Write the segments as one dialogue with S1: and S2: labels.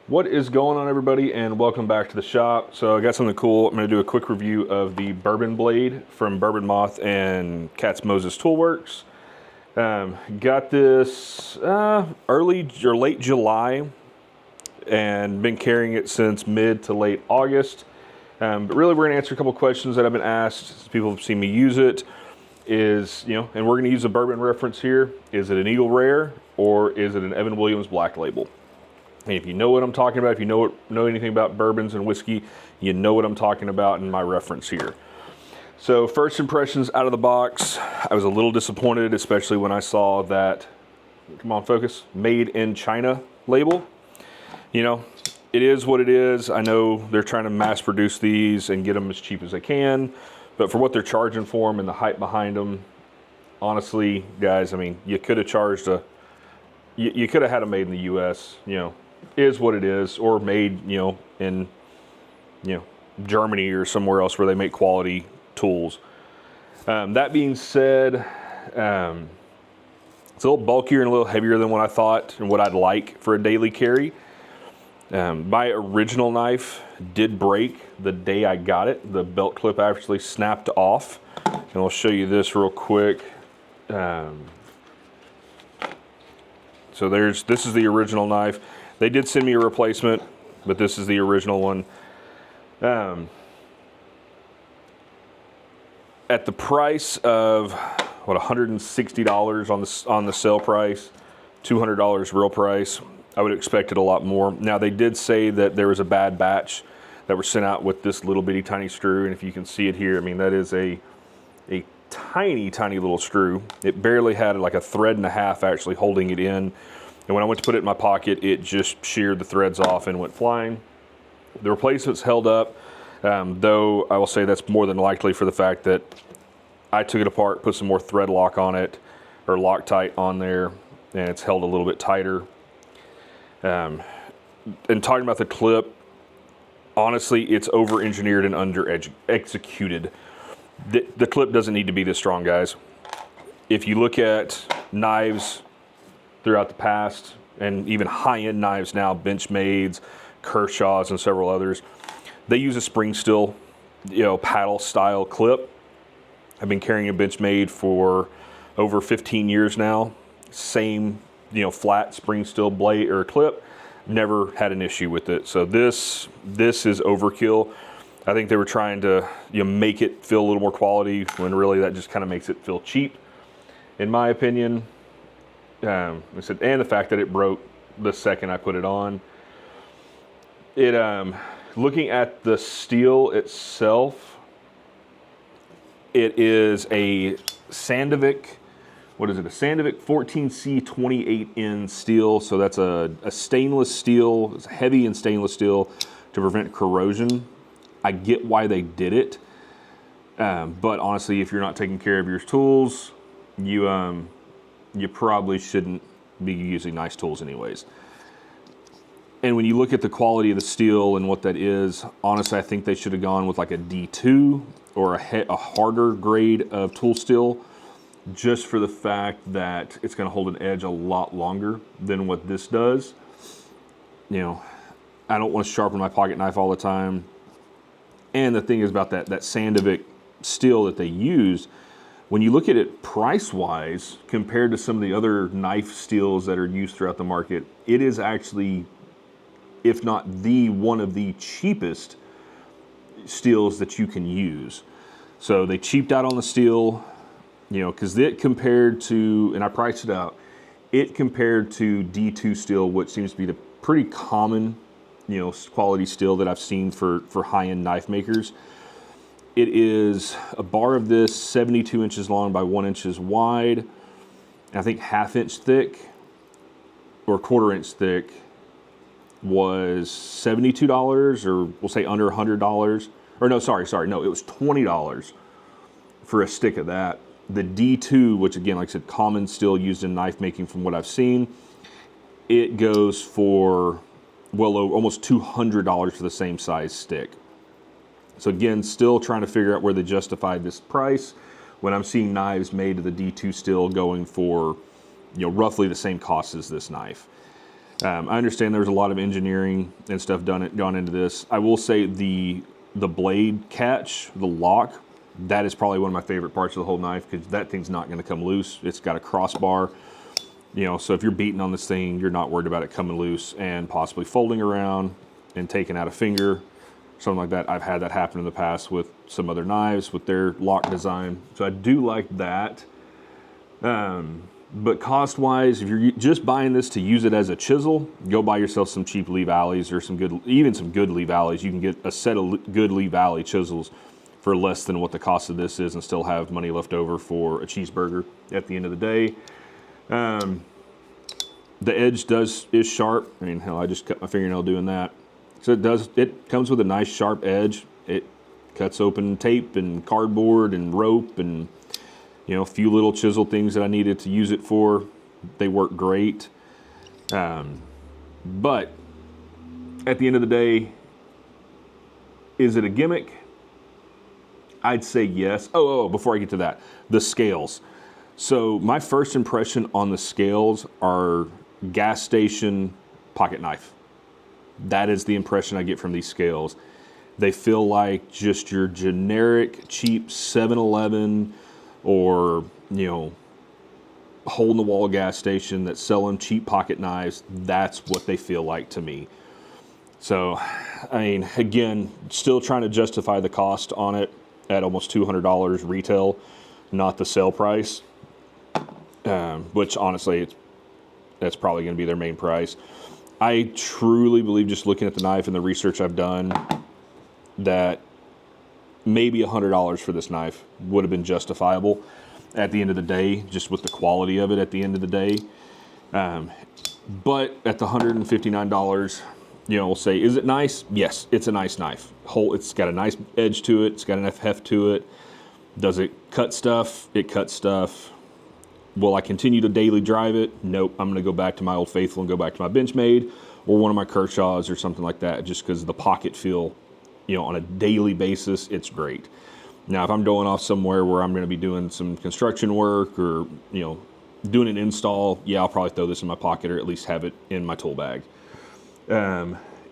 S1: What is going on, everybody, and welcome back to the shop. So I got something cool. I'm going to do a quick review of the Bourbon Blade from Bourbon Moth and Moses Toolworks. Got this early or late July and been carrying it since mid to late August. But really, we're going to answer a couple questions that have been asked. People have seen me use it. And we're going to use a bourbon reference here. Is it an Eagle Rare or is it an Evan Williams Black Label? And if you know what I'm talking about, if you know anything about bourbons and whiskey, you know what I'm talking about in my reference here. So first impressions out of the box, I was a little disappointed, especially when I saw that, come on focus, made in China label. You know, it is what it is. I know they're trying to mass produce these and get them as cheap as they can, but for what they're charging for them and the hype behind them, honestly, guys, I mean, you could have charged you could have had them made in the US, is what it is, or made, in, Germany or somewhere else where they make quality tools. That being said, it's a little bulkier and a little heavier than what I thought and what I'd like for a daily carry. My original knife did break the day I got it. The belt clip actually snapped off, and I'll show you this real quick. So this is the original knife. They did send me a replacement, but this is the original one. At the price of $160 on the sale price, $200 real price, I would expect it a lot more. Now they did say that there was a bad batch that were sent out with this little bitty tiny screw, and if you can see it here, I mean that is a tiny little screw. It barely had like a thread and a half actually holding it in. And when I went to put it in my pocket, it just sheared the threads off and went flying. The replacement's held up, though I will say that's more than likely for the fact that I took it apart, put some more thread lock on it, or Loctite on there, and it's held a little bit tighter. And talking about the clip, honestly, it's over-engineered and under-executed. The clip doesn't need to be this strong, guys. If you look at knives throughout the past, and even high-end knives now, Benchmades, Kershaws, and several others, they use a spring steel, paddle-style clip. I've been carrying a Benchmade for over 15 years now. Same, flat spring steel blade or clip. Never had an issue with it. So this is overkill. I think they were trying to make it feel a little more quality when really that just kind of makes it feel cheap, in my opinion. And the fact that it broke the second I put it on. Looking at the steel itself, it is a Sandvik. What is it? A Sandvik 14C 28N steel. So that's a stainless steel. It's heavy and stainless steel to prevent corrosion. I get why they did it, but honestly, if you're not taking care of your tools, you probably shouldn't be using nice tools anyways. And when you look at the quality of the steel and what that is, honestly, I think they should have gone with like a D2 or a harder grade of tool steel, just for the fact that it's going to hold an edge a lot longer than what this does. I don't want to sharpen my pocket knife all the time. And the thing is about that Sandvik steel that they use, when you look at it price-wise compared to some of the other knife steels that are used throughout the market, it is actually, if not one of the cheapest steels that you can use. So they cheaped out on the steel, because it compared to, and I priced it out, it compared to D2 steel, which seems to be the pretty common quality steel that I've seen for high-end knife makers. It is a bar of this 72 inches long by 1 inch wide, and I think half inch thick or quarter inch thick was $72, or we'll say under $100. Or no, sorry, no, it was $20 for a stick of that. The D2, which again, like I said, common steel used in knife making from what I've seen, it goes for well over almost $200 for the same size stick. So again, still trying to figure out where they justified this price when I'm seeing knives made to the D2 steel going for roughly the same cost as this knife. I understand there's a lot of engineering and stuff gone into this. I will say the blade catch, the lock, that is probably one of my favorite parts of the whole knife, because that thing's not going to come loose. It's got a crossbar, you know, so if you're beating on this thing, you're not worried about it coming loose and possibly folding around and taking out a finger, something like that. I've had that happen in the past with some other knives with their lock design, so I do like that. But cost-wise, if you're just buying this to use it as a chisel, go buy yourself some cheap Lee Valleys, or some good Lee Valleys. You can get a set of good Lee Valley chisels for less than what the cost of this is, and still have money left over for a cheeseburger at the end of the day. The edge is sharp. I mean, hell, I just cut my fingernail doing that. So it comes with a nice sharp edge. It cuts open tape and cardboard and rope and, you know, a few little chisel things that I needed to use it for. They work great. But at the end of the day, is it a gimmick? I'd say yes. Before I get to that, the scales. So my first impression on the scales are gas station pocket knife. That is the impression I get from these scales. They feel like just your generic cheap 7-Eleven or, you know, hole in the wall gas station that's selling cheap pocket knives. That's what they feel like to me. So, I mean, again, still trying to justify the cost on it at almost $200 retail, not the sale price, which honestly, that's probably going to be their main price. I truly believe, just looking at the knife and the research I've done, that maybe $100 for this knife would have been justifiable at the end of the day, just with the quality of it at the end of the day. But at the $159, you know, we'll say, is it nice? Yes, it's a nice knife. It's got a nice edge to it. It's got enough heft to it. Does it cut stuff? It cuts stuff. Will I continue to daily drive it? Nope. I'm going to go back to my Old Faithful and go back to my Benchmade or one of my Kershaws or something like that, just because the pocket feel, you know, on a daily basis, it's great. Now, if I'm going off somewhere where I'm going to be doing some construction work or, you know, doing an install, yeah, I'll probably throw this in my pocket or at least have it in my tool bag.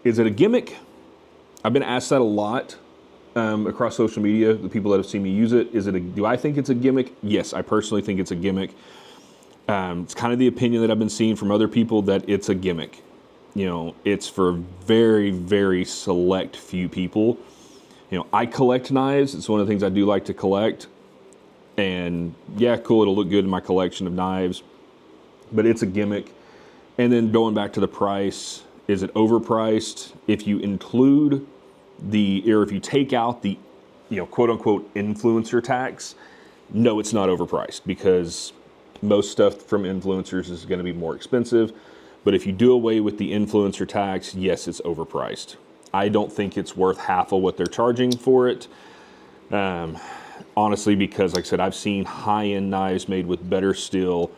S1: Is it a gimmick? I've been asked that a lot across social media, the people that have seen me use it. Do I think it's a gimmick? Yes, I personally think it's a gimmick. It's kind of the opinion that I've been seeing from other people, that it's a gimmick. You know, it's for very, very select few people. You know, I collect knives. It's one of the things I do like to collect. And yeah, cool, it'll look good in my collection of knives, but it's a gimmick. And then going back to the price, is it overpriced? If you include or if you take out the, you know, quote unquote influencer tax, no, it's not overpriced, because most stuff from influencers is going to be more expensive. But if you do away with the influencer tax, yes, it's overpriced. I don't think it's worth half of what they're charging for it. Honestly, because like I said, I've seen high-end knives made with better steel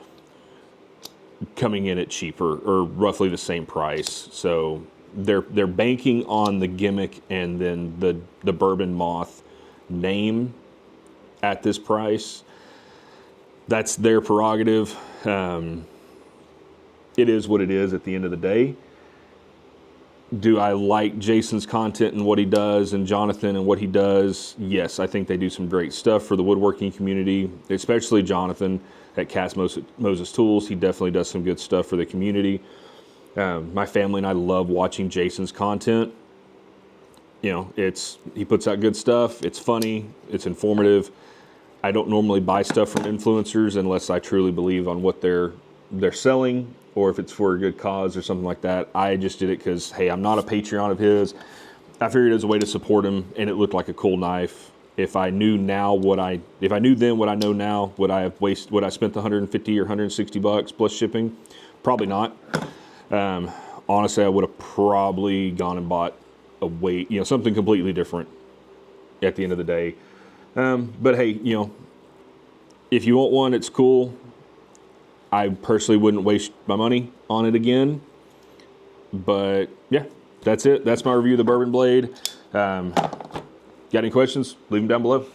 S1: coming in at cheaper or roughly the same price. So they're banking on the gimmick and then the Bourbon Moth name at this price. That's their prerogative. It is what it is at the end of the day. Do I like Jason's content and what he does, and Jonathan and what he does? Yes, I think they do some great stuff for the woodworking community, especially Jonathan at Cast Moses Tools. He definitely does some good stuff for the community. My family and I love watching Jason's content. You know, he puts out good stuff. It's funny. It's informative. I don't normally buy stuff from influencers unless I truly believe on what they're selling, or if it's for a good cause or something like that. I just did it because, hey, I'm not a Patreon of his. I figured it was a way to support him, and it looked like a cool knife. If I knew then what I know now, would I spent the $150 or $160 plus shipping? Probably not. Honestly, I would have probably gone and bought something completely different at the end of the day. But hey, you know, if you want one, it's cool. I personally wouldn't waste my money on it again. But yeah, that's it. That's my review of the Bourbon Blade. Got any questions? Leave them down below.